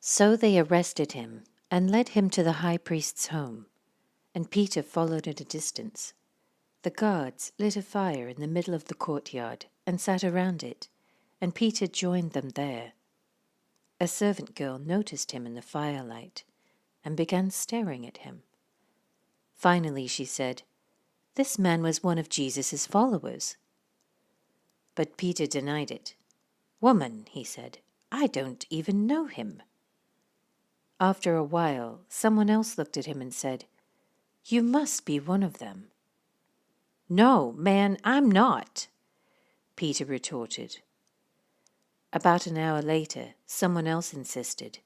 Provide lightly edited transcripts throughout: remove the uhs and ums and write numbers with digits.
So they arrested him and led him to the high priest's home, and Peter followed at a distance. The guards lit a fire in the middle of the courtyard and sat around it, and Peter joined them there. A servant girl noticed him in the firelight and began staring at him. Finally she said, "This man was one of Jesus' followers." But Peter denied it. "Woman," he said, "I don't even know him." After a while, someone else looked at him and said, "You must be one of them." "No, man, I'm not," Peter retorted. About an hour later, someone else insisted,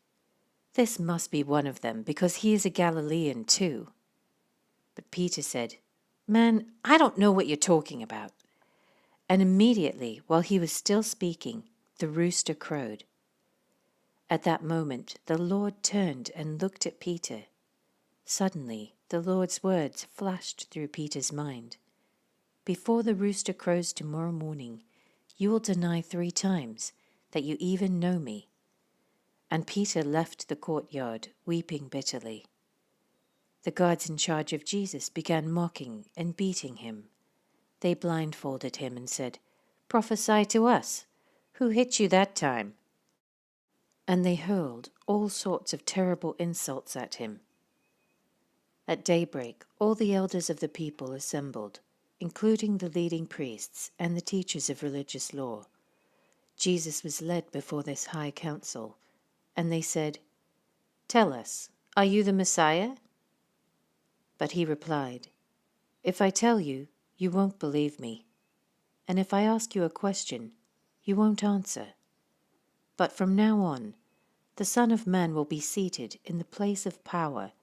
"This must be one of them because he is a Galilean too." But Peter said, "Man, I don't know what you're talking about." And immediately, while he was still speaking, the rooster crowed. At that moment, the Lord turned and looked at Peter. Suddenly, the Lord's words flashed through Peter's mind. "Before the rooster crows tomorrow morning, you will deny 3 times that you even know me." And Peter left the courtyard, weeping bitterly. The guards in charge of Jesus began mocking and beating him. They blindfolded him and said, "Prophesy to us. Who hit you that time?" And they hurled all sorts of terrible insults at him. At daybreak, all the elders of the people assembled, including the leading priests and the teachers of religious law. Jesus was led before this high council, and they said, "Tell us, are you the Messiah?" But he replied, "If I tell you, you won't believe me. And if I ask you a question, you won't answer. But from now on, the Son of Man will be seated in the place of power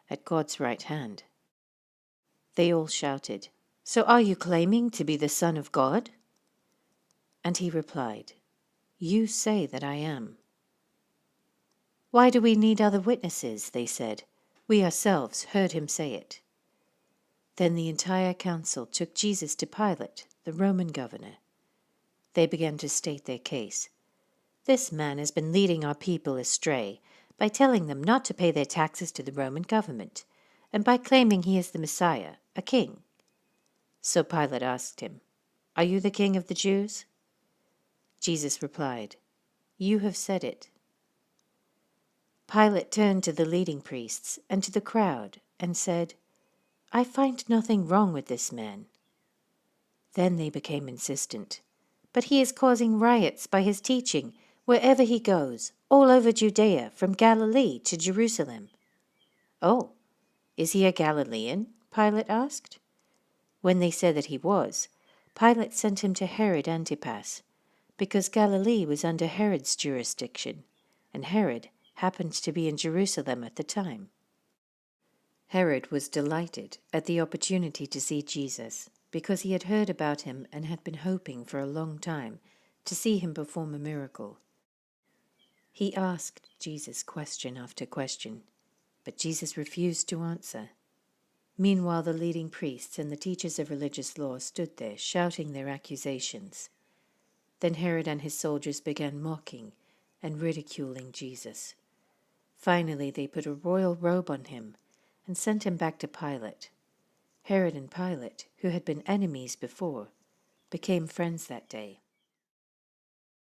at God's right hand." They all shouted, "So are you claiming to be the Son of God?" And he replied, "You say that I am." "Why do we need other witnesses?" they said. "We ourselves heard him say it." Then the entire council took Jesus to Pilate, the Roman governor. They began to state their case. "This man has been leading our people astray by telling them not to pay their taxes to the Roman government, and by claiming he is the Messiah, a king." So Pilate asked him, "Are you the king of the Jews?" Jesus replied, "You have said it." Pilate turned to the leading priests and to the crowd and said, "I find nothing wrong with this man." Then they became insistent. "But he is causing riots by his teaching wherever he goes, all over Judea, from Galilee to Jerusalem." "Oh, is he a Galilean?" Pilate asked. When they said that he was, Pilate sent him to Herod Antipas, because Galilee was under Herod's jurisdiction, and Herod happened to be in Jerusalem at the time. Herod was delighted at the opportunity to see Jesus, because he had heard about him and had been hoping for a long time to see him perform a miracle. He asked Jesus question after question, but Jesus refused to answer. Meanwhile, the leading priests and the teachers of religious law stood there shouting their accusations. Then Herod and his soldiers began mocking and ridiculing Jesus. Finally, they put a royal robe on him and sent him back to Pilate. Herod and Pilate, who had been enemies before, became friends that day.